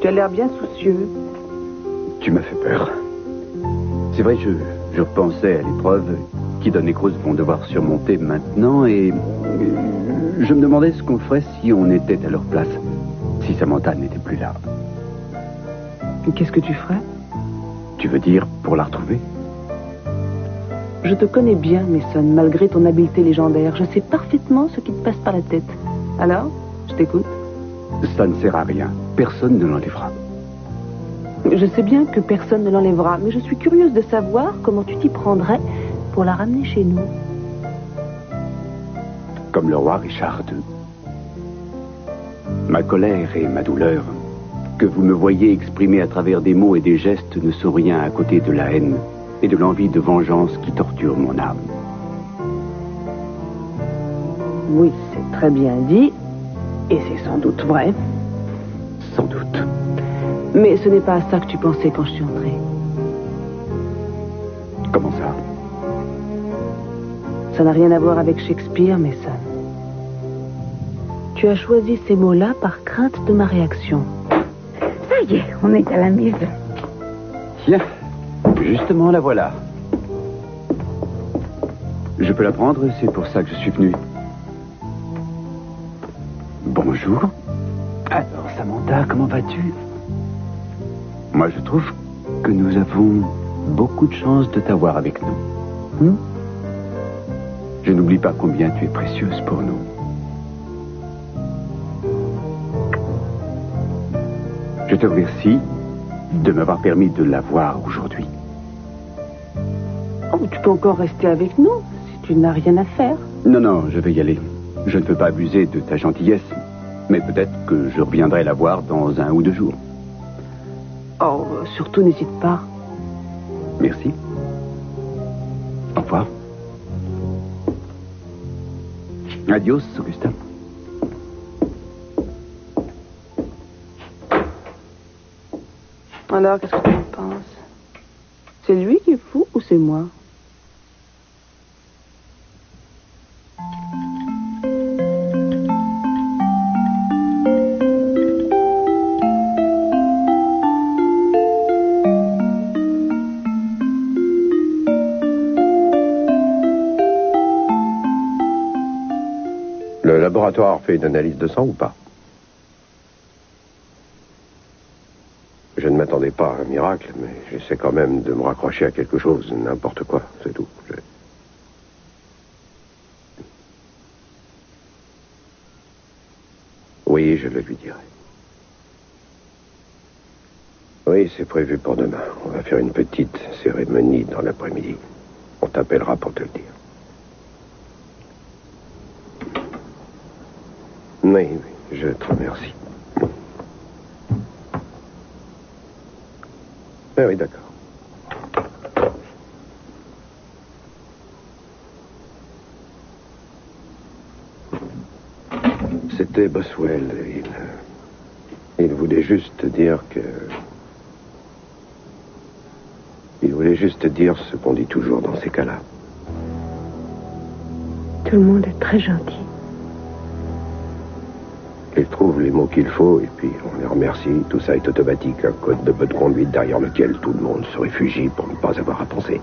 Tu as l'air bien soucieux. Tu m'as fait peur. C'est vrai, je repensais à l'épreuve qu'Idon et Cruz vont devoir surmonter maintenant et je me demandais ce qu'on ferait si on était à leur place, si Samantha n'était plus là. Qu'est-ce que tu ferais? Tu veux dire pour la retrouver? Je te connais bien, Mason, malgré ton habileté légendaire. Je sais parfaitement ce qui te passe par la tête. Alors, je t'écoute. Ça ne sert à rien. Personne ne l'enlèvera. Je sais bien que personne ne l'enlèvera, mais je suis curieuse de savoir comment tu t'y prendrais pour la ramener chez nous. Comme le roi Richard II. Ma colère et ma douleur, que vous me voyez exprimer à travers des mots et des gestes, ne sont rien à côté de la haine et de l'envie de vengeance qui torture mon âme. Oui, c'est très bien dit, et c'est sans doute vrai. Sans doute. Mais ce n'est pas à ça que tu pensais quand je suis entrée. Comment ça? Ça n'a rien à voir avec Shakespeare, Mason. Tu as choisi ces mots-là par crainte de ma réaction. Ça y est, on est à la maison. Tiens, justement, la voilà. Je peux la prendre, c'est pour ça que je suis venu. Bonjour. Alors, Samantha, comment vas-tu? Moi, je trouve que nous avons beaucoup de chance de t'avoir avec nous. Je n'oublie pas combien tu es précieuse pour nous. Je te remercie de m'avoir permis de la voir aujourd'hui. Oh, tu peux encore rester avec nous, si tu n'as rien à faire. Non, je vais y aller. Je ne peux pas abuser de ta gentillesse, mais peut-être que je reviendrai la voir dans 1 ou 2 jours. Oh, surtout n'hésite pas. Merci. Au revoir. Adios, Augustin. Alors, qu'est-ce que tu en penses? C'est lui qui est fou ou c'est moi? Le laboratoire fait une analyse de sang ou pas? Je ne m'attendais pas à un miracle, mais j'essaie quand même de me raccrocher à quelque chose, n'importe quoi, c'est tout. Oui, je le lui dirai. Oui, c'est prévu pour demain. On va faire une petite cérémonie dans l'après-midi. On t'appellera pour te le dire. Oui, je te remercie. Ah oui, d'accord. C'était Boswell. Il voulait juste dire que... Il voulait juste dire ce qu'on dit toujours dans ces cas-là. Tout le monde est très gentil. Il trouve les mots qu'il faut et puis on les remercie. Tout ça est automatique, un code de bonne conduite derrière lequel tout le monde se réfugie pour ne pas avoir à penser.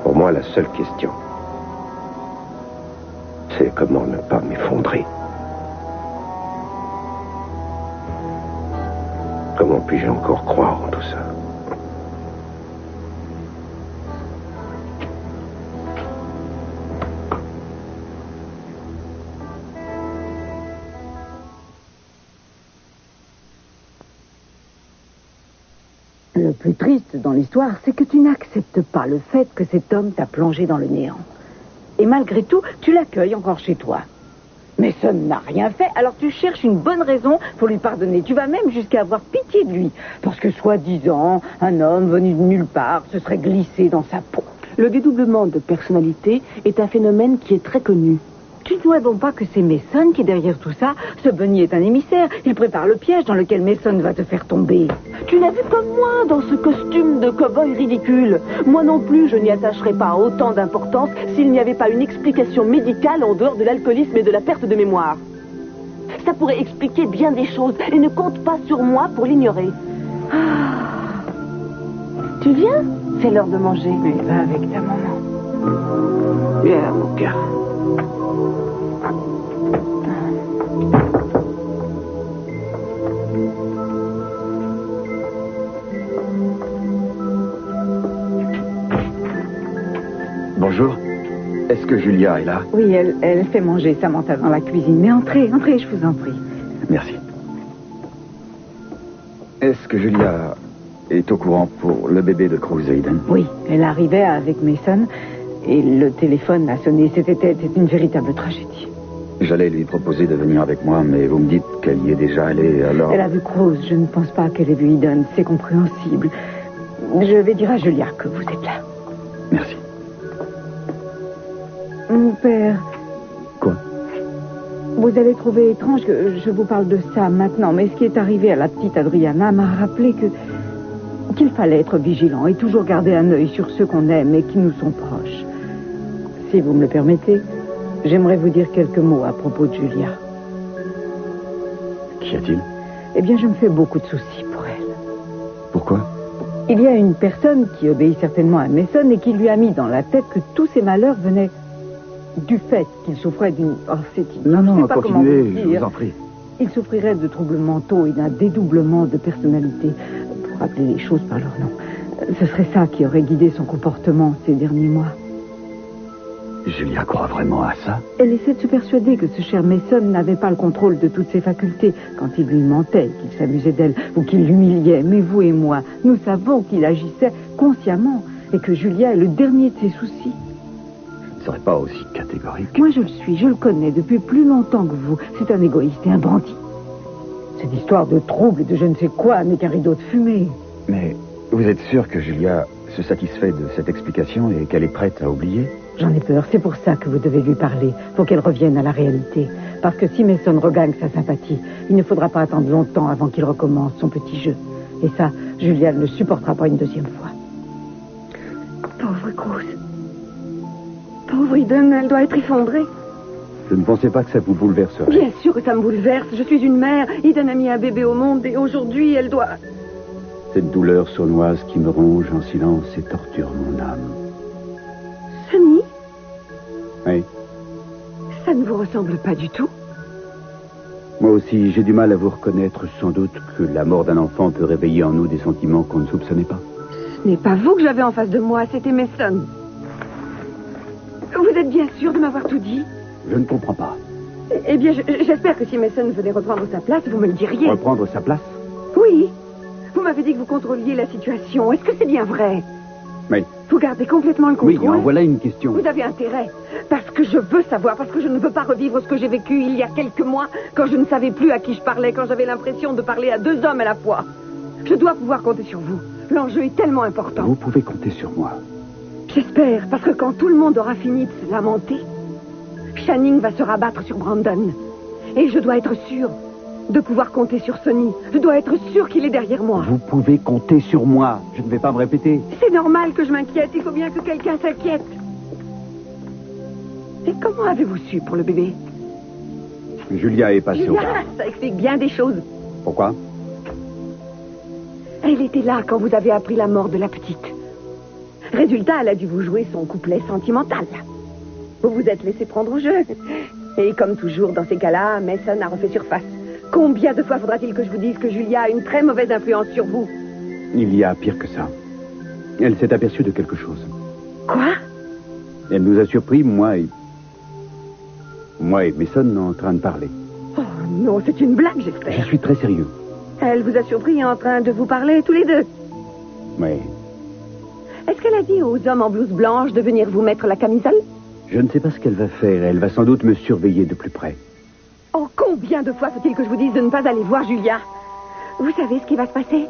Pour moi, la seule question, c'est comment ne pas m'effondrer. Comment puis-je encore croire en tout ça? Le plus triste dans l'histoire, c'est que tu n'acceptes pas le fait que cet homme t'a plongé dans le néant. Et malgré tout, tu l'accueilles encore chez toi. Mason n'a rien fait, alors tu cherches une bonne raison pour lui pardonner. Tu vas même jusqu'à avoir pitié de lui. Parce que, soi-disant, un homme venu de nulle part se serait glissé dans sa peau. Le dédoublement de personnalité est un phénomène qui est très connu. Tu ne vois donc pas que c'est Mason qui est derrière tout ça? Ce Bunny est un émissaire. Il prépare le piège dans lequel Mason va te faire tomber. Tu n'as vu comme moi dans ce costume de cow-boy ridicule. Moi non plus, je n'y attacherais pas autant d'importance s'il n'y avait pas une explication médicale en dehors de l'alcoolisme et de la perte de mémoire. Ça pourrait expliquer bien des choses. Et ne compte pas sur moi pour l'ignorer. Tu viens? C'est l'heure de manger. Mais va avec ta maman. Viens, mon cœur. Bonjour. Est-ce que Julia est là? Oui, elle fait manger Samantha dans la cuisine. Mais entrez, je vous en prie. Merci. Est-ce que Julia est au courant pour le bébé de Cruz Aiden? Oui, elle arrivait avec Mason et le téléphone a sonné. C'était une véritable tragédie. J'allais lui proposer de venir avec moi, mais vous me dites qu'elle y est déjà allée, alors... Elle a vu Cruz. Je ne pense pas qu'elle ait vu Eden. C'est compréhensible. Je vais dire à Julia que vous êtes là. Merci. Mon père... Quoi? Vous allez trouver étrange que je vous parle de ça maintenant, mais ce qui est arrivé à la petite Adriana m'a rappelé qu'il fallait être vigilant et toujours garder un œil sur ceux qu'on aime et qui nous sont proches. Si vous me le permettez, j'aimerais vous dire quelques mots à propos de Julia. Qu'y a-t-il? Eh bien, je me fais beaucoup de soucis pour elle. Pourquoi? Il y a une personne qui obéit certainement à Mason et qui lui a mis dans la tête que tous ses malheurs venaient du fait qu'il souffrait d'une... Oh, Non, continuez, je vous en prie. Il souffrirait de troubles mentaux et d'un dédoublement de personnalité, pour appeler les choses par leur nom. Ce serait ça qui aurait guidé son comportement ces derniers mois. Julia croit vraiment à ça? Elle essaie de se persuader que ce cher Mason n'avait pas le contrôle de toutes ses facultés quand il lui mentait, qu'il s'amusait d'elle ou qu'il l'humiliait. Mais vous et moi, nous savons qu'il agissait consciemment et que Julia est le dernier de ses soucis. Je ne serais pas aussi catégorique. Moi, je le suis. Je le connais depuis plus longtemps que vous. C'est un égoïste et un bandit. Cette histoire de trouble et de je ne sais quoi n'est qu'un rideau de fumée. Mais vous êtes sûr que Julia se satisfait de cette explication et qu'elle est prête à oublier? J'en ai peur. C'est pour ça que vous devez lui parler. Faut qu'elle revienne à la réalité. Parce que si Mason regagne sa sympathie, il ne faudra pas attendre longtemps avant qu'il recommence son petit jeu. Et ça, Julia ne supportera pas une deuxième fois. Pauvre Cruz. Pauvre Eden, elle doit être effondrée. Je ne pensais pas que ça vous bouleverserait. Bien sûr que ça me bouleverse. Je suis une mère. Eden a mis un bébé au monde et aujourd'hui, elle doit... Cette douleur sournoise qui me ronge en silence et torture mon âme. Sonny? Oui. Ça ne vous ressemble pas du tout. Moi aussi, j'ai du mal à vous reconnaître. Sans doute que la mort d'un enfant peut réveiller en nous des sentiments qu'on ne soupçonnait pas. Ce n'est pas vous que j'avais en face de moi, c'était Mason. Vous êtes bien sûr de m'avoir tout dit? Je ne comprends pas. Eh bien, j'espère que si Mason venait reprendre sa place, vous me le diriez. Reprendre sa place? Oui. Vous m'avez dit que vous contrôliez la situation. Est-ce que c'est bien vrai? Oui. Vous gardez complètement le contrôle? Oui, en voilà une question. Vous avez intérêt. Parce que je veux savoir, parce que je ne veux pas revivre ce que j'ai vécu il y a quelques mois, quand je ne savais plus à qui je parlais, quand j'avais l'impression de parler à deux hommes à la fois. Je dois pouvoir compter sur vous. L'enjeu est tellement important. Vous pouvez compter sur moi. J'espère, parce que quand tout le monde aura fini de se lamenter, Channing va se rabattre sur Brandon. Et je dois être sûre de pouvoir compter sur Sonny. Je dois être sûre qu'il est derrière moi. Vous pouvez compter sur moi. Je ne vais pas me répéter. C'est normal que je m'inquiète. Il faut bien que quelqu'un s'inquiète. Et comment avez-vous su pour le bébé? Julia est passée au bar. Ça explique bien des choses. Pourquoi? Elle était là quand vous avez appris la mort de la petite. Résultat, elle a dû vous jouer son couplet sentimental. Vous vous êtes laissé prendre au jeu. Et comme toujours, dans ces cas-là, Mason a refait surface. Combien de fois faudra-t-il que je vous dise que Julia a une très mauvaise influence sur vous? Il y a pire que ça. Elle s'est aperçue de quelque chose. Quoi? Elle nous a surpris, moi et Mason, en train de parler. Oh non, c'est une blague, j'espère. Je suis très sérieux. Elle vous a surpris en train de vous parler tous les deux? Oui. Est-ce qu'elle a dit aux hommes en blouse blanche de venir vous mettre la camisole? Je ne sais pas ce qu'elle va faire. Elle va sans doute me surveiller de plus près. Oh, combien de fois faut-il que je vous dise de ne pas aller voir Julia? Vous savez ce qui va se passer?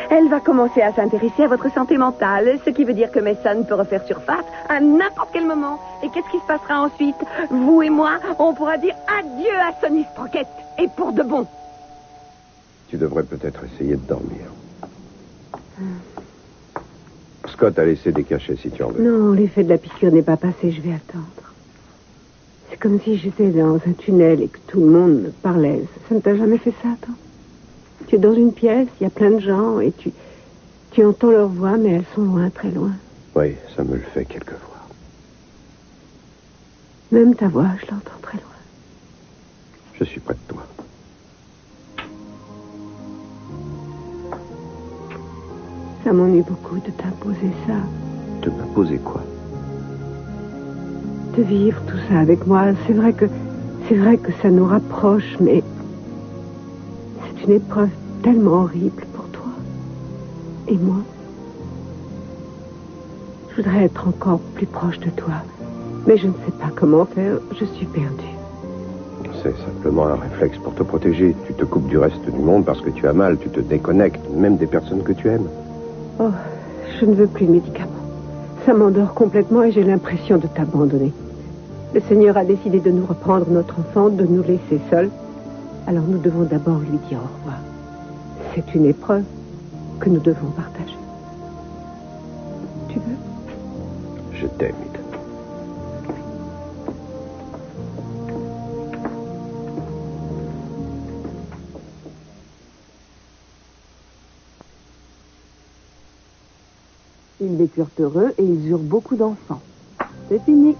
Elle va commencer à s'intéresser à votre santé mentale, ce qui veut dire que Mason peut refaire surface à n'importe quel moment. Et qu'est-ce qui se passera ensuite? Vous et moi, on pourra dire adieu à Sonny Sprocket. Et pour de bon. Tu devrais peut-être essayer de dormir. Scott a laissé des cachets si tu en veux. Non, l'effet de la piqûre n'est pas passé, je vais attendre. C'est comme si j'étais dans un tunnel et que tout le monde me parlait. Ça ne t'a jamais fait ça, toi? Tu es dans une pièce, il y a plein de gens et tu entends leurs voix, mais elles sont loin, très loin. Oui, ça me le fait quelquefois. Même ta voix, je l'entends très loin. Je suis près de toi. Ça m'ennuie beaucoup de t'imposer ça. De m'imposer quoi? De vivre tout ça avec moi. C'est vrai que ça nous rapproche, mais c'est une épreuve tellement horrible pour toi. Et moi, je voudrais être encore plus proche de toi. Mais je ne sais pas comment faire. Je suis perdue. C'est simplement un réflexe pour te protéger. Tu te coupes du reste du monde parce que tu as mal. Tu te déconnectes, même des personnes que tu aimes. Oh, je ne veux plus de médicaments. Ça m'endort complètement et j'ai l'impression de t'abandonner. Le Seigneur a décidé de nous reprendre notre enfant, de nous laisser seuls. Alors nous devons d'abord lui dire au revoir. C'est une épreuve que nous devons partager. Tu veux? Je t'aime. Ils vécurent heureux et ils eurent beaucoup d'enfants. C'est fini.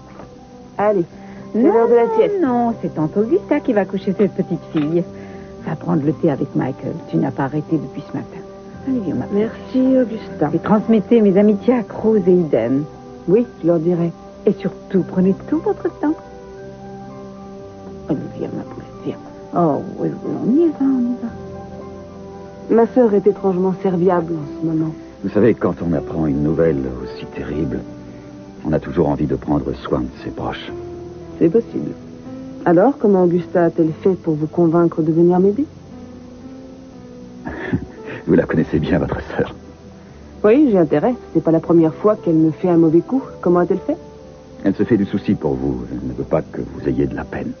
Allez, c'est l'heure de la sieste. Non, c'est tante Augusta qui va coucher cette petite fille. Va prendre le thé avec Michael. Tu n'as pas arrêté depuis ce matin. Allez, viens, ma mère. Merci, Augusta. Et transmettez mes amitiés à Cruz et Eden. Oui, je leur dirai. Et surtout, prenez tout votre temps. Allez, viens, ma poulette, viens. Oh, oui, on y va. Ma sœur est étrangement serviable en ce moment. Vous savez, quand on apprend une nouvelle aussi terrible, on a toujours envie de prendre soin de ses proches. C'est possible. Alors, comment Augusta a-t-elle fait pour vous convaincre de venir m'aider? Vous la connaissez bien, votre sœur. Oui, j'ai intérêt. C'est pas la première fois qu'elle me fait un mauvais coup. Comment a-t-elle fait? Elle se fait du souci pour vous. Elle ne veut pas que vous ayez de la peine.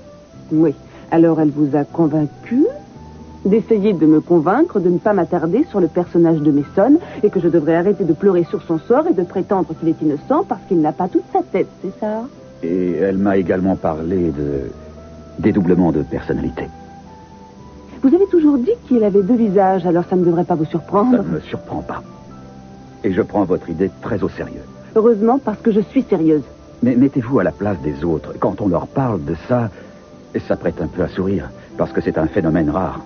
Oui. Alors, elle vous a convaincu d'essayer de me convaincre de ne pas m'attarder sur le personnage de Mason et que je devrais arrêter de pleurer sur son sort et de prétendre qu'il est innocent parce qu'il n'a pas toute sa tête, c'est ça? Et elle m'a également parlé de dédoublement de personnalité. Vous avez toujours dit qu'il avait deux visages, alors ça ne devrait pas vous surprendre. Ça ne me surprend pas. Et je prends votre idée très au sérieux. Heureusement, parce que je suis sérieuse. Mais mettez-vous à la place des autres. Quand on leur parle de ça, ça prête un peu à sourire, parce que c'est un phénomène rare.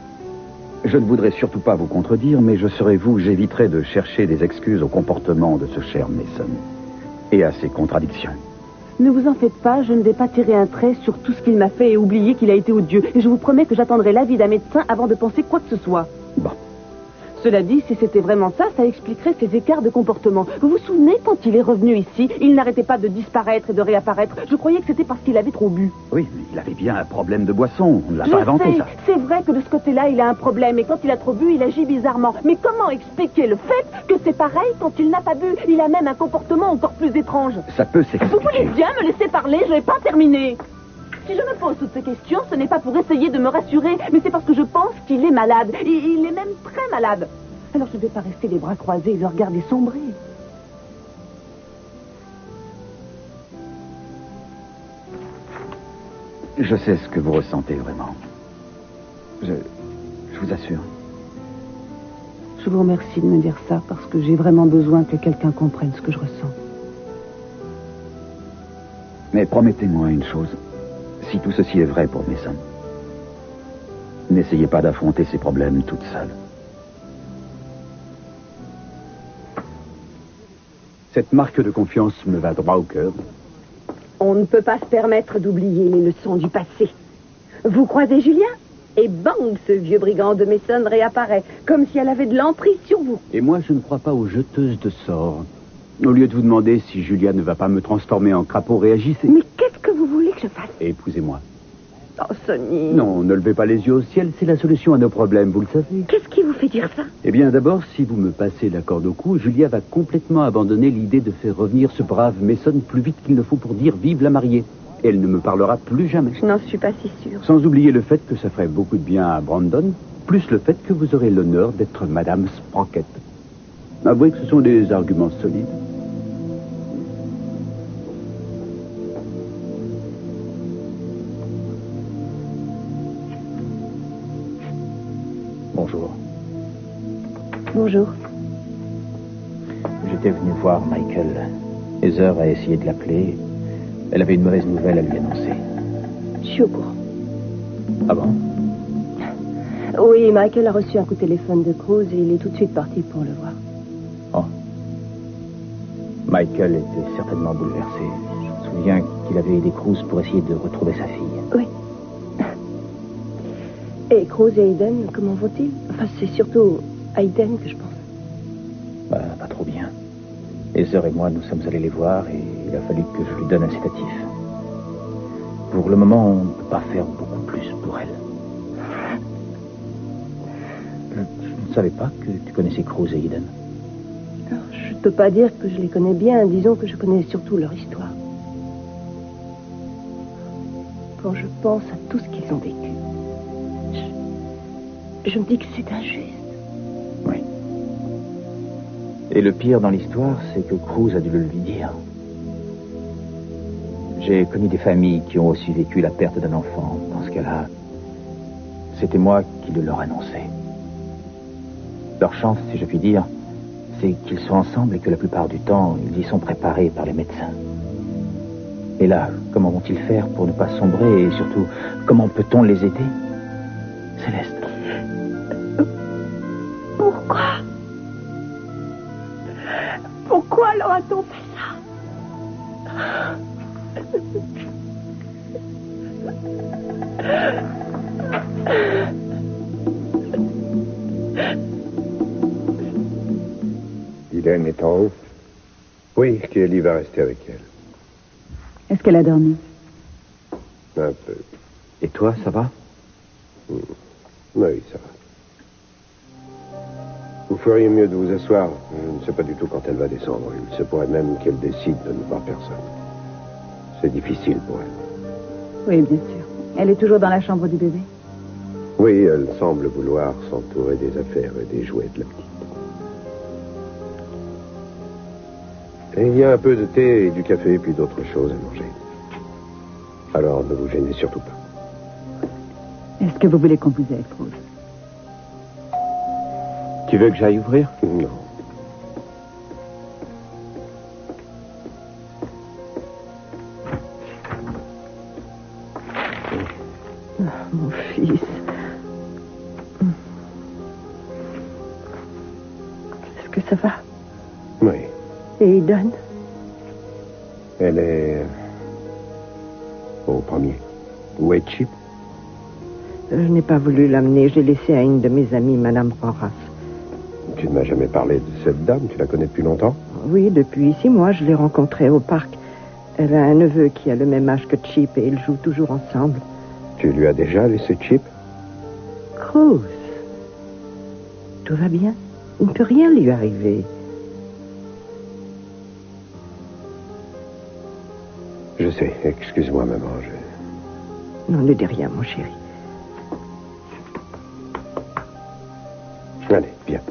Je ne voudrais surtout pas vous contredire, mais je serais vous, j'éviterais de chercher des excuses au comportement de ce cher Mason et à ses contradictions. Ne vous en faites pas, je ne vais pas tirer un trait sur tout ce qu'il m'a fait et oublier qu'il a été odieux. Et je vous promets que j'attendrai l'avis d'un médecin avant de penser quoi que ce soit. Bon. Cela dit, si c'était vraiment ça, ça expliquerait ces écarts de comportement. Vous vous souvenez, quand il est revenu ici, il n'arrêtait pas de disparaître et de réapparaître. Je croyais que c'était parce qu'il avait trop bu. Oui, mais il avait bien un problème de boisson. On ne l'a pas inventé, ça. C'est vrai que de ce côté-là, il a un problème. Et quand il a trop bu, il agit bizarrement. Mais comment expliquer le fait que c'est pareil quand il n'a pas bu? Il a même un comportement encore plus étrange. Ça peut s'expliquer. Vous voulez bien me laisser parler? Je n'ai pas terminé. Si je me pose toutes ces questions, ce n'est pas pour essayer de me rassurer, mais c'est parce que je pense qu'il est malade. Il est même très malade. Alors je ne vais pas rester les bras croisés et le regarder sombrer. Je sais ce que vous ressentez vraiment. Je vous assure. Je vous remercie de me dire ça parce que j'ai vraiment besoin que quelqu'un comprenne ce que je ressens. Mais promettez-moi une chose. Si tout ceci est vrai pour Mason, n'essayez pas d'affronter ces problèmes toute seule. Cette marque de confiance me va droit au cœur. On ne peut pas se permettre d'oublier les leçons du passé. Vous croisez Julia? Et bang, ce vieux brigand de Mason réapparaît, comme si elle avait de l'emprise sur vous. Et moi, je ne crois pas aux jeteuses de sorts. Au lieu de vous demander si Julia ne va pas me transformer en crapaud, réagissez. Mais qu'est-ce que vous voulez que je fasse? Épousez-moi. Oh, Sonny. Non, ne levez pas les yeux au ciel, c'est la solution à nos problèmes, vous le savez. Qu'est-ce qui vous fait dire ça? Eh bien, d'abord, si vous me passez la corde au cou, Julia va complètement abandonner l'idée de faire revenir ce brave Mason plus vite qu'il ne faut pour dire vive la mariée. Et elle ne me parlera plus jamais. Je n'en suis pas si sûre. Sans oublier le fait que ça ferait beaucoup de bien à Brandon, plus le fait que vous aurez l'honneur d'être Madame Sprocket. Avouez que ce sont des arguments solides. Bonjour. Bonjour. J'étais venu voir Michael. Heather a essayé de l'appeler. Elle avait une mauvaise nouvelle à lui annoncer. Je suis au courant. Ah bon? Oui, Michael a reçu un coup de téléphone de Cruz et il est tout de suite parti pour le voir. Oh. Michael était certainement bouleversé. Je me souviens qu'il avait aidé Cruz pour essayer de retrouver sa fille. Oui. Et Cruz et Aiden, comment vont-ils? Enfin, c'est surtout Aiden que je pense. Pas trop bien. Heather et moi, nous sommes allés les voir et il a fallu que je lui donne un sédatif. Pour le moment, on ne peut pas faire beaucoup plus pour elle. Je ne savais pas que tu connaissais Cruz et Aiden. Alors, je ne peux pas dire que je les connais bien. Disons que je connais surtout leur histoire. Quand je pense à tout ce qu'ils ont vécu, je me dis que c'est injuste. Oui. Et le pire dans l'histoire, c'est que Cruz a dû le lui dire. J'ai connu des familles qui ont aussi vécu la perte d'un enfant. Dans ce cas-là, c'était moi qui le leur annonçais. Leur chance, si je puis dire, c'est qu'ils sont ensemble et que la plupart du temps, ils y sont préparés par les médecins. Et là, comment vont-ils faire pour ne pas sombrer et surtout, comment peut-on les aider? Céleste. Pourquoi? Pourquoi leur a-t-on fait ça? Hélène est en haut. Oui, Kelly va rester avec elle. Est-ce qu'elle a dormi? Un peu. Et toi, ça va? Oui, ça va. Vous feriez mieux de vous asseoir. Je ne sais pas du tout quand elle va descendre. Il se pourrait même qu'elle décide de ne voir personne. C'est difficile pour elle. Oui, bien sûr. Elle est toujours dans la chambre du bébé? Oui, elle semble vouloir s'entourer des affaires et des jouets de la petite. Et il y a un peu de thé et du café, puis d'autres choses à manger. Alors, ne vous gênez surtout pas. Est-ce que vous voulez qu'on vous aide, Cruz? Tu veux que j'aille ouvrir? Non. Mon fils. Est-ce que ça va? Oui. Et Aiden? Elle est... au premier. Où est Chip? Je n'ai pas voulu l'amener. Je l'ai laissé à une de mes amies, Madame Roras. Tu ne m'as jamais parlé de cette dame. Tu la connais depuis longtemps? Oui, depuis 6 mois, je l'ai rencontrée au parc. Elle a un neveu qui a le même âge que Chip et ils jouent toujours ensemble. Tu lui as déjà laissé Chip? Cruz. Tout va bien. Il ne peut rien lui arriver. Je sais. Excuse-moi, maman. Non, ne dis rien, mon chéri. Allez, viens.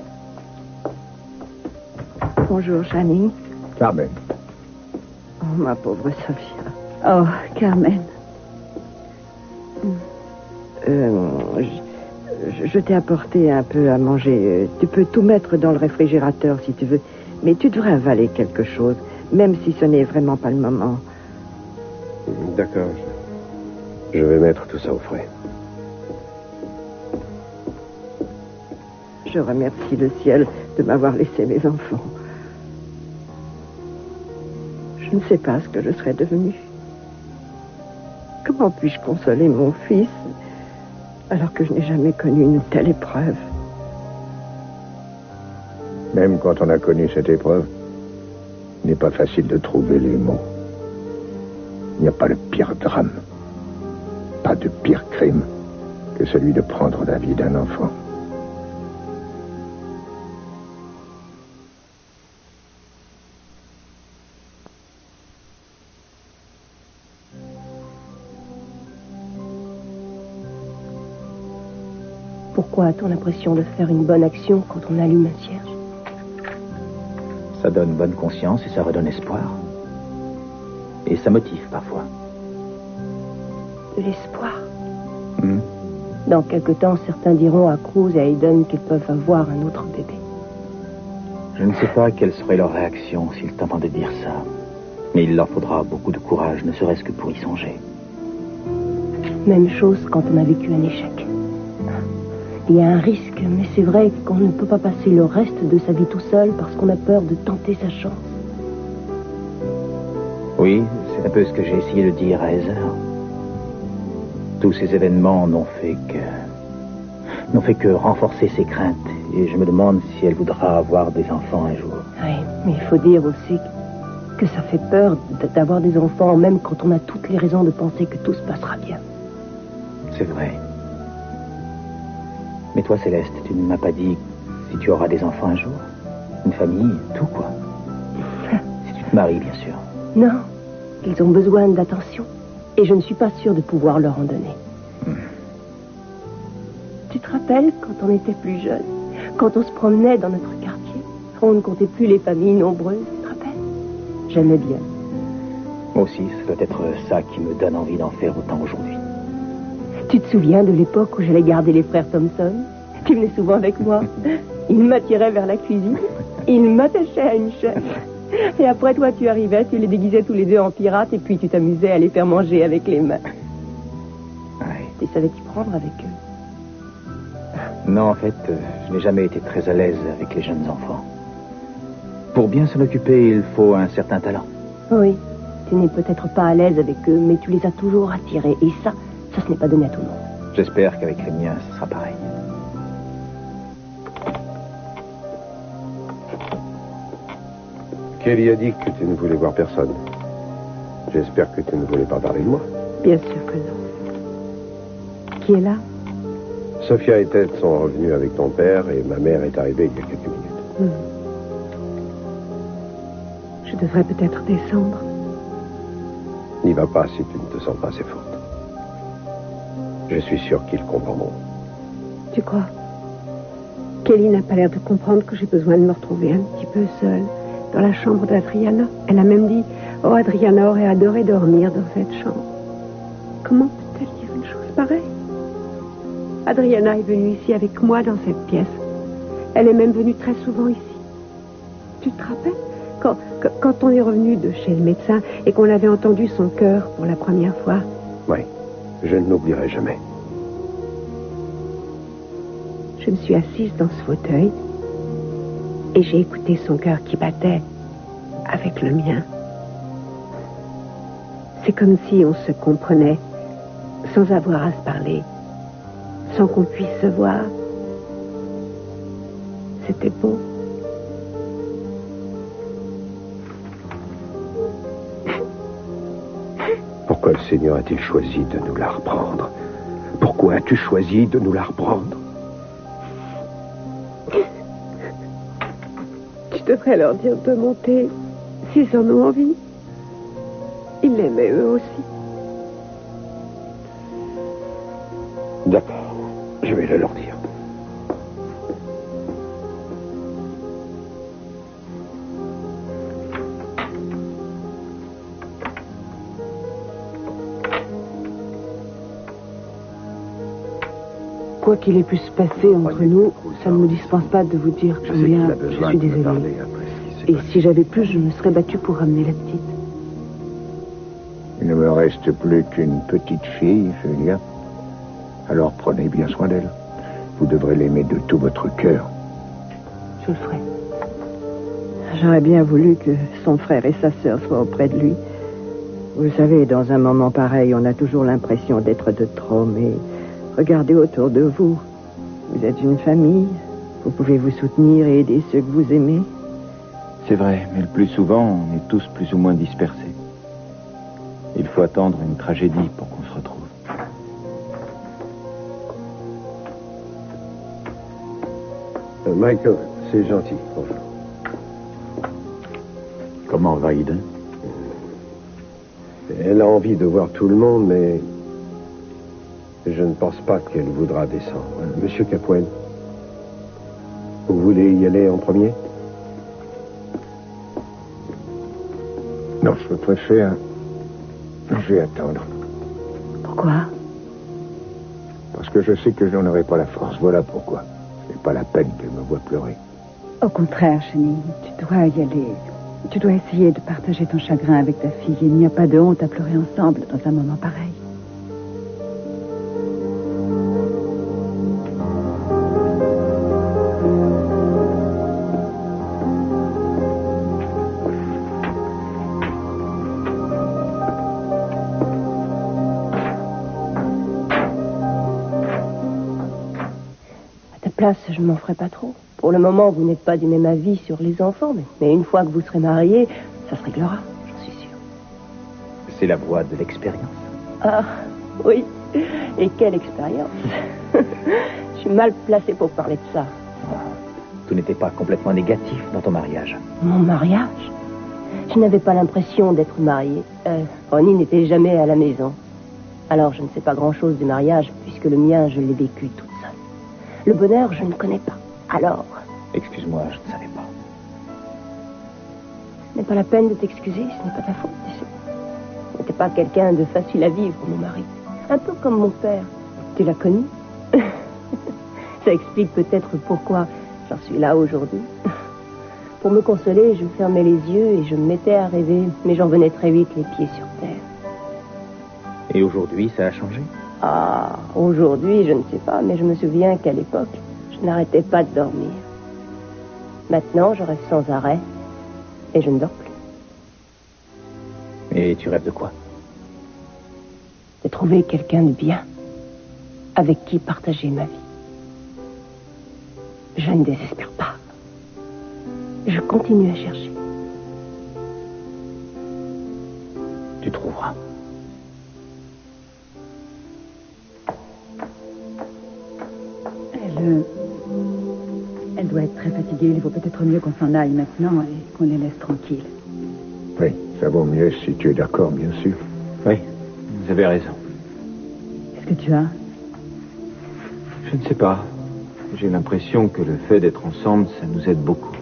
Bonjour, Janine. Carmen. Oh, ma pauvre Sophia. Oh, Carmen. Je t'ai apporté un peu à manger. Tu peux tout mettre dans le réfrigérateur si tu veux. Mais tu devrais avaler quelque chose, même si ce n'est vraiment pas le moment. D'accord. Je vais mettre tout ça au frais. Je remercie le ciel de m'avoir laissé mes enfants. Je ne sais pas ce que je serais devenue. Comment puis-je consoler mon fils alors que je n'ai jamais connu une telle épreuve? Même quand on a connu cette épreuve, il n'est pas facile de trouver les mots. Il n'y a pas de pire drame, pas de pire crime que celui de prendre la vie d'un enfant. Pourquoi a-t-on l'impression de faire une bonne action quand on allume un cierge? Ça donne bonne conscience et ça redonne espoir. Et ça motive parfois. De l'espoir. Dans quelque temps, certains diront à Cruz et à Hayden qu'ils peuvent avoir un autre bébé. Je ne sais pas quelle serait leur réaction s'ils t'entendaient dire ça. Mais il leur faudra beaucoup de courage, ne serait-ce que pour y songer. Même chose quand on a vécu un échec. Il y a un risque, mais c'est vrai qu'on ne peut pas passer le reste de sa vie tout seul parce qu'on a peur de tenter sa chance. Oui, c'est un peu ce que j'ai essayé de dire à Heather. Tous ces événements n'ont fait que renforcer ses craintes. Et je me demande si elle voudra avoir des enfants un jour. Oui, mais il faut dire aussi que ça fait peur d'avoir des enfants, même quand on a toutes les raisons de penser que tout se passera bien. C'est vrai. Mais toi, Céleste, tu ne m'as pas dit si tu auras des enfants un jour? Une famille, tout quoi. Si tu te maries, bien sûr. Non, ils ont besoin d'attention. Et je ne suis pas sûre de pouvoir leur en donner. Tu te rappelles quand on était plus jeune, quand on se promenait dans notre quartier, on ne comptait plus les familles nombreuses, tu te rappelles? J'aimais bien. Moi aussi, ça doit être ça qui me donne envie d'en faire autant aujourd'hui. Tu te souviens de l'époque où j'allais garder les frères Thompson? Tu venais souvent avec moi. Ils m'attiraient vers la cuisine. Ils m'attachaient à une chaise. Et après, toi, tu arrivais, tu les déguisais tous les deux en pirates, et puis tu t'amusais à les faire manger avec les mains. Ouais. Tu savais t'y prendre avec eux? Non, en fait, je n'ai jamais été très à l'aise avec les jeunes enfants. Pour bien s'en occuper, il faut un certain talent. Oui, tu n'es peut-être pas à l'aise avec eux, mais tu les as toujours attirés, et ça ce n'est pas donné à tout le monde. J'espère qu'avec les miens, ce sera pareil. Kelly a dit que tu ne voulais voir personne. J'espère que tu ne voulais pas parler de moi. Bien sûr que non. Qui est là? Sophia et Ted sont revenus avec ton père et ma mère est arrivée il y a quelques minutes. Je devrais peut-être descendre. N'y va pas si tu ne te sens pas assez forte. Je suis sûr qu'ils comprendront. Tu crois? Kelly n'a pas l'air de comprendre que j'ai besoin de me retrouver un petit peu seule dans la chambre d'Adriana. Elle a même dit, oh, Adriana aurait adoré dormir dans cette chambre. Comment peut-elle dire une chose pareille? Adriana est venue ici avec moi dans cette pièce. Elle est même venue très souvent ici. Tu te rappelles? Quand on est revenu de chez le médecin et qu'on avait entendu son cœur pour la première fois. Oui, je ne l'oublierai jamais. Je me suis assise dans ce fauteuil et j'ai écouté son cœur qui battait avec le mien. C'est comme si on se comprenait sans avoir à se parler, sans qu'on puisse se voir. C'était beau. Pourquoi le Seigneur a-t-il choisi de nous la reprendre? Pourquoi as-tu choisi de nous la reprendre? Tu devrais leur dire de monter s'ils en ont envie. Ils l'aimaient eux aussi. D'accord, je vais le leur dire. Quoi qu'il ait pu se passer entre nous, ça ne me dispense pas de vous dire combien je suis désolée. Et si j'avais pu, je me serais battue pour ramener la petite. Il ne me reste plus qu'une petite fille, Julia. Alors prenez bien soin d'elle. Vous devrez l'aimer de tout votre cœur. Je le ferai. J'aurais bien voulu que son frère et sa sœur soient auprès de lui. Vous savez, dans un moment pareil, on a toujours l'impression d'être de trop, mais regardez autour de vous. Vous êtes une famille. Vous pouvez vous soutenir et aider ceux que vous aimez. C'est vrai, mais le plus souvent, on est tous plus ou moins dispersés. Il faut attendre une tragédie pour qu'on se retrouve. Michael, c'est gentil. Bonjour. Comment va Ida? Elle a envie de voir tout le monde, mais je ne pense pas qu'elle voudra descendre. Monsieur Capuen, vous voulez y aller en premier? Non, je préfère... Je vais attendre. Pourquoi? Parce que je sais que je n'en aurai pas la force. Voilà pourquoi. Ce n'est pas la peine qu'elle me voie pleurer. Au contraire, chérie, tu dois y aller. Tu dois essayer de partager ton chagrin avec ta fille. Il n'y a pas de honte à pleurer ensemble dans un moment pareil. Place, je ne m'en ferai pas trop. Pour le moment, vous n'êtes pas du même avis sur les enfants, mais une fois que vous serez mariés, ça se réglera, j'en suis sûre. C'est la voie de l'expérience. Ah, oui. Et quelle expérience. Je suis mal placée pour parler de ça. Tout n'était pas complètement négatif dans ton mariage. Mon mariage? Je n'avais pas l'impression d'être mariée. Ronnie n'était jamais à la maison. Alors, je ne sais pas grand-chose du mariage, puisque le mien, je l'ai vécu toute seule. Le bonheur, je ne connais pas. Alors... Excuse-moi, je ne savais pas. Ce n'est pas la peine de t'excuser, ce n'est pas ta faute, tu sais. Tu n'étais pas quelqu'un de facile à vivre, mon mari. Un peu comme mon père. Tu l'as connu? Ça explique peut-être pourquoi j'en suis là aujourd'hui. Pour me consoler, je fermais les yeux et je me mettais à rêver, mais j'en venais très vite les pieds sur terre. Et aujourd'hui, ça a changé? Ah, aujourd'hui, je ne sais pas, mais je me souviens qu'à l'époque, je n'arrêtais pas de dormir. Maintenant, je rêve sans arrêt et je ne dors plus. Et tu rêves de quoi? De trouver quelqu'un de bien, avec qui partager ma vie. Je ne désespère pas. Je continue à chercher. Tu trouveras. Elle doit être très fatiguée. Il vaut peut-être mieux qu'on s'en aille maintenant et qu'on les laisse tranquilles. Oui, ça vaut mieux si tu es d'accord, bien sûr. Oui, vous avez raison. Qu'est-ce que tu as? Je ne sais pas. J'ai l'impression que le fait d'être ensemble, ça nous aide beaucoup.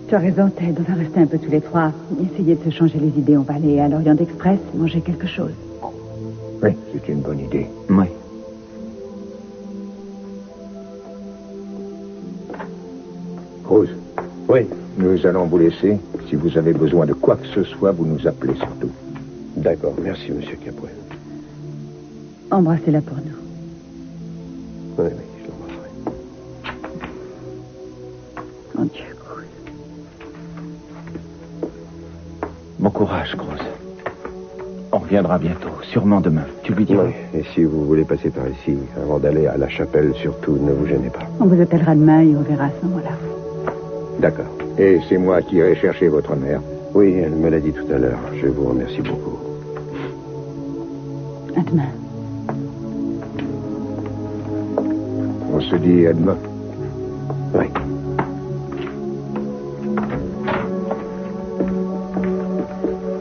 Tu as raison, Ted. On va rester un peu tous les trois. Essayer de se changer les idées. On va aller à l'Orient Express, manger quelque chose. Oui, c'est une bonne idée. Oui. Rose. Oui. Nous allons vous laisser. Si vous avez besoin de quoi que ce soit, vous nous appelez surtout. D'accord, merci, monsieur Capouet. Embrassez-la pour nous. Oui, je l'embrasserai. Mon Dieu, Grosse. Bon courage, Grosse. On reviendra bientôt, sûrement demain. Tu lui diras. Oui, et si vous voulez passer par ici, avant d'aller à la chapelle, surtout, ne vous gênez pas. On vous appellera demain et on verra à ce moment-là. D'accord. Et c'est moi qui irai chercher votre mère. Oui, elle me l'a dit tout à l'heure. Je vous remercie beaucoup. À demain. On se dit à demain. Oui.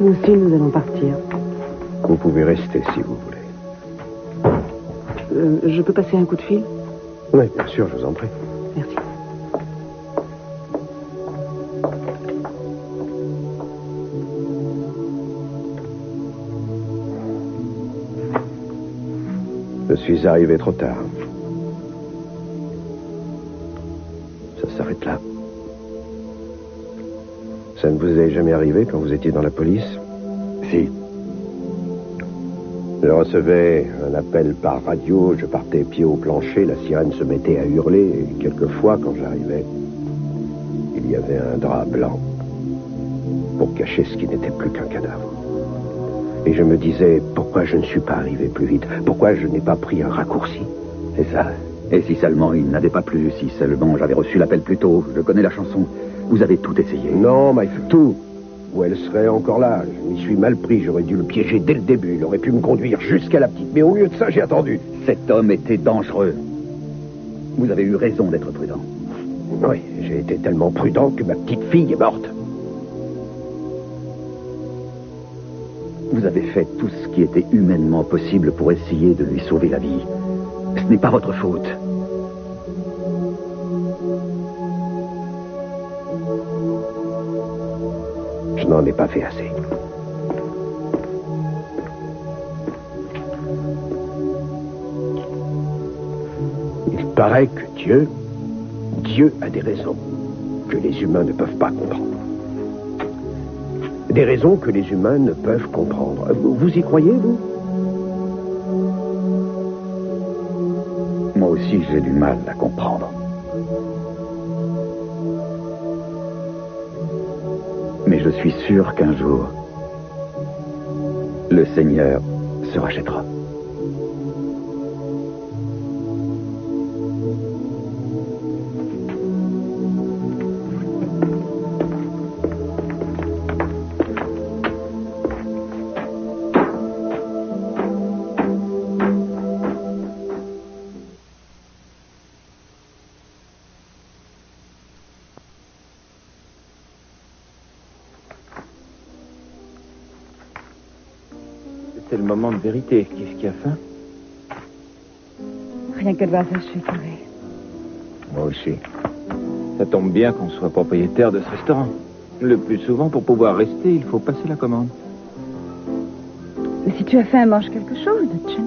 Nous aussi, nous allons partir. Vous pouvez rester si vous voulez. Je peux passer un coup de fil? Oui, bien sûr, je vous en prie. Merci. Je suis arrivé trop tard. Ça s'arrête là. Ça ne vous est jamais arrivé quand vous étiez dans la police? Si. Je recevais un appel par radio, je partais pied au plancher, la sirène se mettait à hurler, et quelquefois, quand j'arrivais, il y avait un drap blanc pour cacher ce qui n'était plus qu'un cadavre. Et je me disais, pourquoi je ne suis pas arrivé plus vite? Pourquoi je n'ai pas pris un raccourci? C'est ça. Et si seulement il n'avait pas plu, si seulement j'avais reçu l'appel plus tôt, je connais la chanson. Vous avez tout essayé. Non, Mike, tout. Ou elle serait encore là. Je m'y suis mal pris. J'aurais dû le piéger dès le début. Il aurait pu me conduire jusqu'à la petite. Mais au lieu de ça, j'ai attendu. Cet homme était dangereux. Vous avez eu raison d'être prudent. Oui, j'ai été tellement prudent que ma petite fille est morte. Vous avez fait tout ce qui était humainement possible pour essayer de lui sauver la vie. Ce n'est pas votre faute. Je n'en ai pas fait assez. Il paraît que Dieu a des raisons que les humains ne peuvent pas comprendre. Des raisons que les humains ne peuvent comprendre. Vous y croyez, vous? Moi aussi, j'ai du mal à comprendre. Mais je suis sûr qu'un jour, le Seigneur se rachètera. C'est le moment de vérité. Qu'est-ce qui a faim? Rien que de voir ça, je suis crevée. Moi aussi. Ça tombe bien qu'on soit propriétaire de ce restaurant. Le plus souvent, pour pouvoir rester, il faut passer la commande. Mais si tu as faim, mange quelque chose, ne te gêne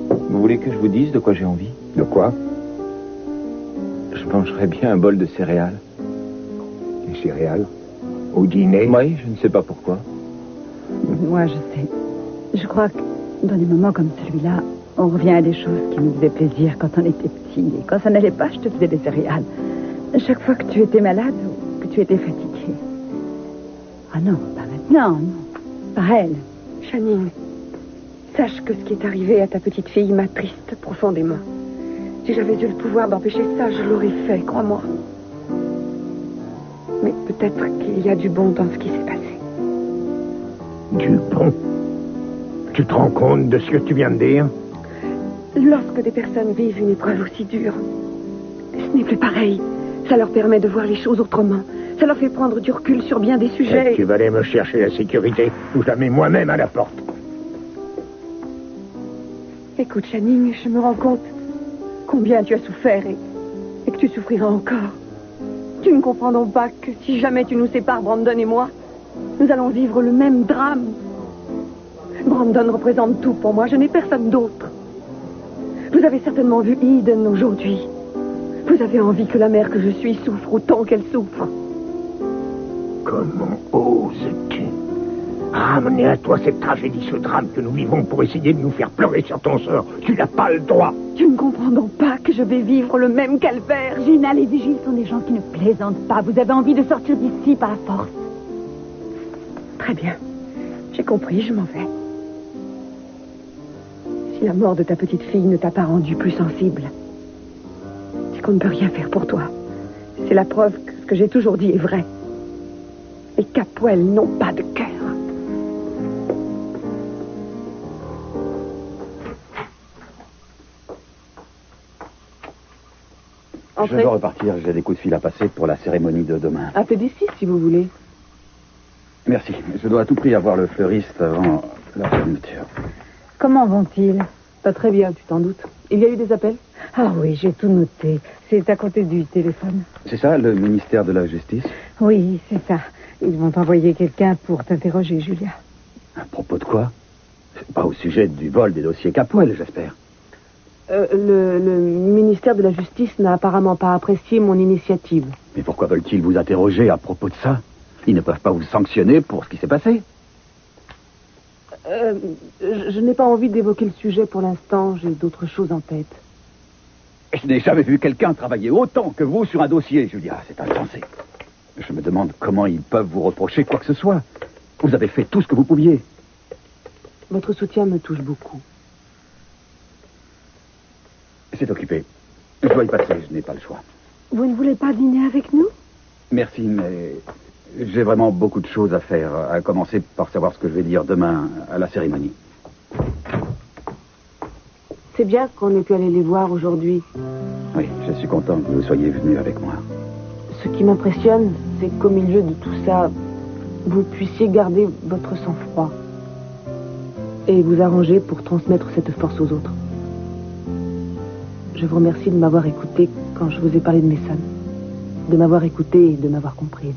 pas. Vous voulez que je vous dise de quoi j'ai envie? De quoi? Je mangerais bien un bol de céréales. Des céréales? Au dîner? Oui, je ne sais pas pourquoi. Moi, je sais. Je crois que dans des moments comme celui-là, on revient à des choses qui nous faisaient plaisir quand on était petit. Et quand ça n'allait pas, je te faisais des céréales. Chaque fois que tu étais malade ou que tu étais fatiguée. Ah non, pas maintenant, non. Pas elle. Channing, sache que ce qui est arrivé à ta petite fille m'attriste profondément. Si j'avais eu le pouvoir d'empêcher ça, je l'aurais fait, crois-moi. Mais peut-être qu'il y a du bon dans ce qui s'est passé. Du bon? Tu te rends compte de ce que tu viens de dire? Lorsque des personnes vivent une épreuve aussi dure, ce n'est plus pareil. Ça leur permet de voir les choses autrement. Ça leur fait prendre du recul sur bien des sujets. Tu vas aller me chercher la sécurité ou je la mets moi-même à la porte. Écoute, Channing, je me rends compte combien tu as souffert et que tu souffriras encore. Tu ne comprends donc pas que si jamais tu nous sépares, Brandon et moi, nous allons vivre le même drame. Brandon représente tout pour moi. Je n'ai personne d'autre. Vous avez certainement vu Eden aujourd'hui. Vous avez envie que la mère que je suis souffre autant qu'elle souffre. Comment oses-tu ramener à toi cette tragédie, ce drame que nous vivons pour essayer de nous faire pleurer sur ton sort? Tu n'as pas le droit. Tu ne comprends donc pas que je vais vivre le même calvaire. Gina, les vigiles sont des gens qui ne plaisantent pas. Vous avez envie de sortir d'ici par la force. Très bien. J'ai compris, je m'en vais. Si la mort de ta petite fille ne t'a pas rendu plus sensible, c'est qu'on ne peut rien faire pour toi. C'est la preuve que ce que j'ai toujours dit est vrai. Les Capwell n'ont pas de cœur. Je dois repartir, j'ai des coups de fil à passer pour la cérémonie de demain. Appelez d'ici si vous voulez. Merci, je dois à tout prix avoir le fleuriste avant la fermeture. Comment vont-ils? Pas très bien, tu t'en doutes. Il y a eu des appels? Ah oui, j'ai tout noté. C'est à côté du téléphone. C'est ça, le ministère de la Justice? Oui, c'est ça. Ils vont envoyer quelqu'un pour t'interroger, Julia. À propos de quoi? C'est pas au sujet du vol des dossiers Capwell, j'espère. Le ministère de la Justice n'a apparemment pas apprécié mon initiative. Mais pourquoi veulent-ils vous interroger à propos de ça? Ils ne peuvent pas vous sanctionner pour ce qui s'est passé. Je n'ai pas envie d'évoquer le sujet pour l'instant. J'ai d'autres choses en tête. Je n'ai jamais vu quelqu'un travailler autant que vous sur un dossier, Julia. C'est insensé. Je me demande comment ils peuvent vous reprocher quoi que ce soit. Vous avez fait tout ce que vous pouviez. Votre soutien me touche beaucoup. C'est occupé. Je dois y passer, je n'ai pas le choix. Vous ne voulez pas dîner avec nous? Merci, mais j'ai vraiment beaucoup de choses à faire. À commencer par savoir ce que je vais dire demain à la cérémonie. C'est bien qu'on ait pu aller les voir aujourd'hui. Oui, je suis content que vous soyez venus avec moi. Ce qui m'impressionne, c'est qu'au milieu de tout ça, vous puissiez garder votre sang-froid et vous arranger pour transmettre cette force aux autres. Je vous remercie de m'avoir écouté quand je vous ai parlé de mes sons, de m'avoir écouté et de m'avoir comprise.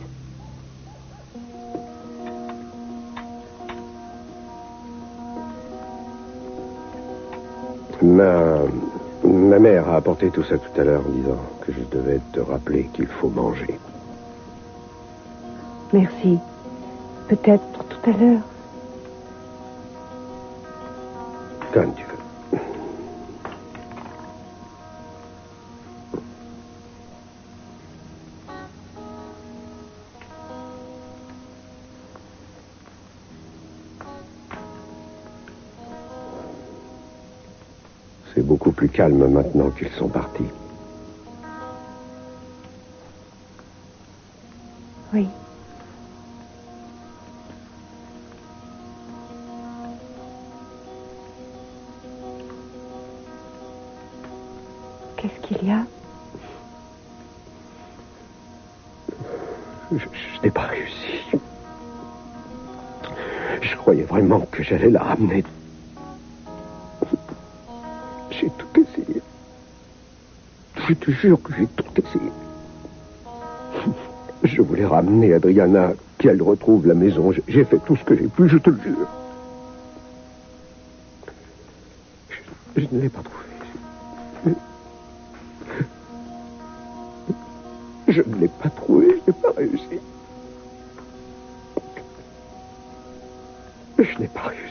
Ma mère a apporté tout ça tout à l'heure en disant que je devais te rappeler qu'il faut manger. Merci. Peut-être pour tout à l'heure. Comme tu veux. C'est beaucoup plus calme maintenant qu'ils sont partis. Oui. Qu'est-ce qu'il y a? Je n'ai pas réussi. Je croyais vraiment que j'allais la ramener. J'ai tout essayé. Je te jure que j'ai tout essayé. Je voulais ramener Adriana, qu'elle retrouve la maison. J'ai fait tout ce que j'ai pu, je te le jure. Je ne l'ai pas trouvée. Je ne l'ai pas trouvée, je n'ai pas réussi. Je n'ai pas réussi.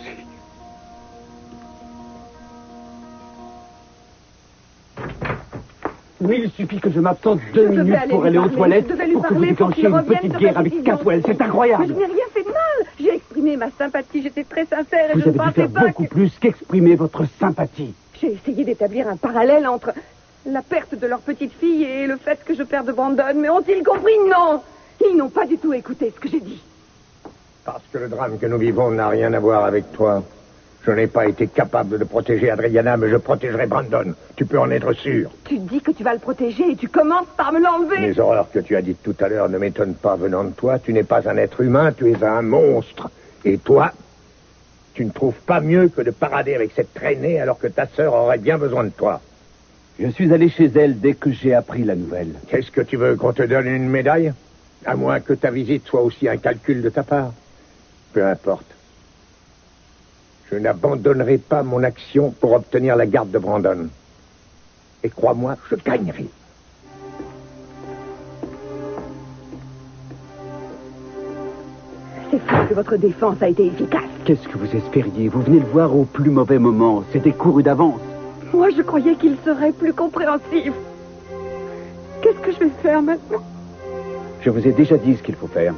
Oui, il suffit que je m'absente 2 minutes pour aller aux toilettes pour que vous déclenchiez une petite guerre avec Catwell. C'est incroyable. Mais je n'ai rien fait de mal. J'ai exprimé ma sympathie, j'étais très sincère et vous je ne avez dû pensais faire pas beaucoup plus qu'exprimer votre sympathie. J'ai essayé d'établir un parallèle entre la perte de leur petite fille et le fait que je perde Brandon. Mais ont-ils compris? Non. Ils n'ont pas du tout écouté ce que j'ai dit. Parce que le drame que nous vivons n'a rien à voir avec toi. Je n'ai pas été capable de protéger Adriana, mais je protégerai Brandon. Tu peux en être sûr. Tu dis que tu vas le protéger et tu commences par me l'enlever. Les horreurs que tu as dites tout à l'heure ne m'étonnent pas venant de toi. Tu n'es pas un être humain, tu es un monstre. Et toi, tu ne trouves pas mieux que de parader avec cette traînée alors que ta sœur aurait bien besoin de toi. Je suis allé chez elle dès que j'ai appris la nouvelle. Qu'est-ce que tu veux, qu'on te donne une médaille? À moins que ta visite soit aussi un calcul de ta part. Peu importe. Je n'abandonnerai pas mon action pour obtenir la garde de Brandon. Et crois-moi, je gagnerai. C'est fou que votre défense a été efficace. Qu'est-ce que vous espériez? Vous venez le voir au plus mauvais moment. C'était couru d'avance. Moi, je croyais qu'il serait plus compréhensif. Qu'est-ce que je vais faire maintenant? Je vous ai déjà dit ce qu'il faut faire.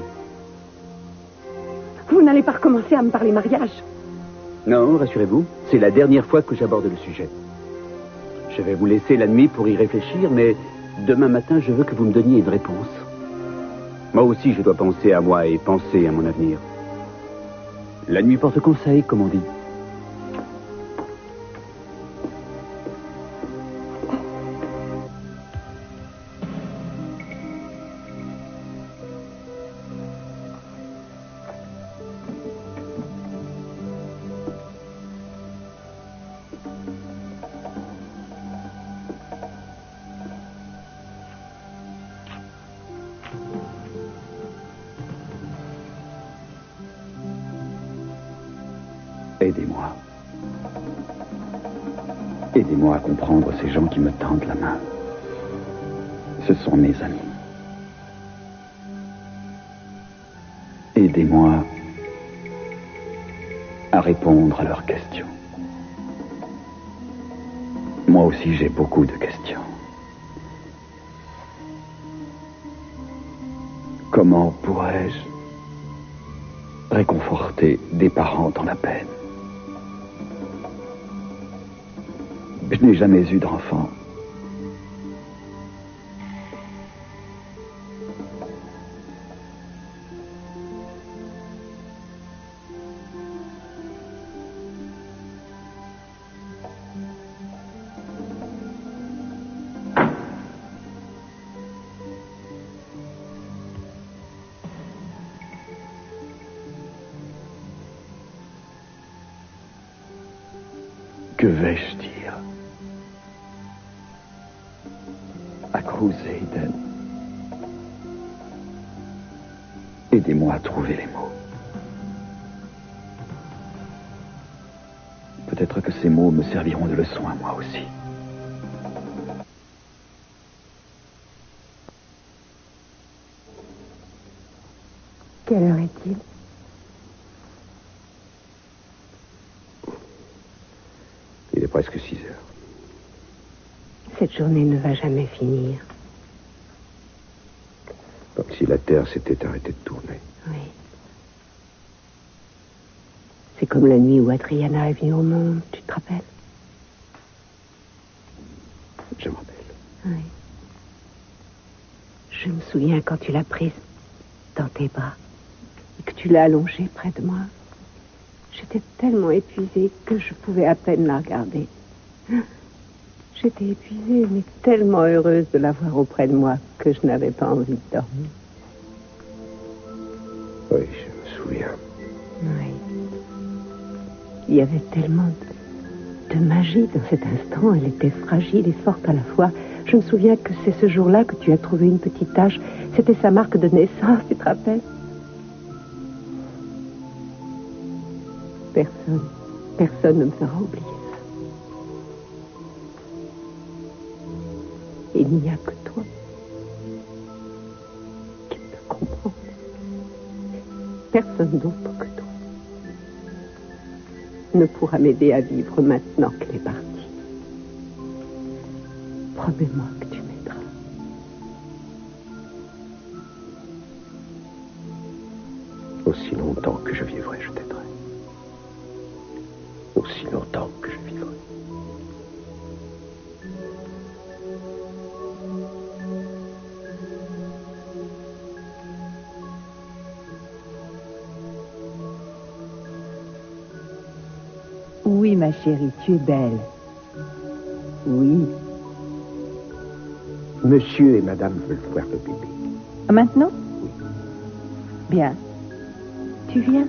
Vous n'allez pas recommencer à me parler mariage? Non, rassurez-vous, c'est la dernière fois que j'aborde le sujet. Je vais vous laisser la nuit pour y réfléchir, mais demain matin, je veux que vous me donniez une réponse. Moi aussi, je dois penser à moi et penser à mon avenir. La nuit porte conseil, comme on dit. Aidez-moi. Aidez-moi à comprendre ces gens qui me tendent la main. Ce sont mes amis. Aidez-moi à répondre à leurs questions. Moi aussi, j'ai beaucoup de questions. Comment pourrais-je réconforter des parents dans la peine? Je n'ai jamais eu d'enfant. Que vais-je dire à Cruz et Eden? Aidez-moi à trouver les mots. Peut-être que ces mots me serviront de leçon à moi aussi. Quelle heure est-il? Il est presque 6 heures. Cette journée ne va jamais finir. Comme si la Terre s'était arrêtée de tourner. Oui. C'est comme la nuit où Adriana est venue au monde, tu te rappelles? Je me rappelle. Oui. Je me souviens quand tu l'as prise dans tes bras et que tu l'as allongée près de moi. J'étais tellement épuisée que je pouvais à peine la regarder. J'étais épuisée, mais tellement heureuse de la voir auprès de moi que je n'avais pas envie de dormir. Oui, je me souviens. Oui. Il y avait tellement de magie dans cet instant. Elle était fragile et forte à la fois. Je me souviens que c'est ce jour-là que tu as trouvé une petite tache. C'était sa marque de naissance, tu te rappelles? Personne ne me fera oublier ça. Il n'y a que toi qui peux comprendre. Personne d'autre que toi ne pourra m'aider à vivre maintenant qu'elle est partie. Promets-moi que tu m'aideras. Aussi longtemps que je vivrai, je t'aiderai. Aussi longtemps que je vivrai. Oui, ma chérie, tu es belle. Oui. Monsieur et madame veulent voir le bébé. Maintenant? Oui. Bien. Tu viens?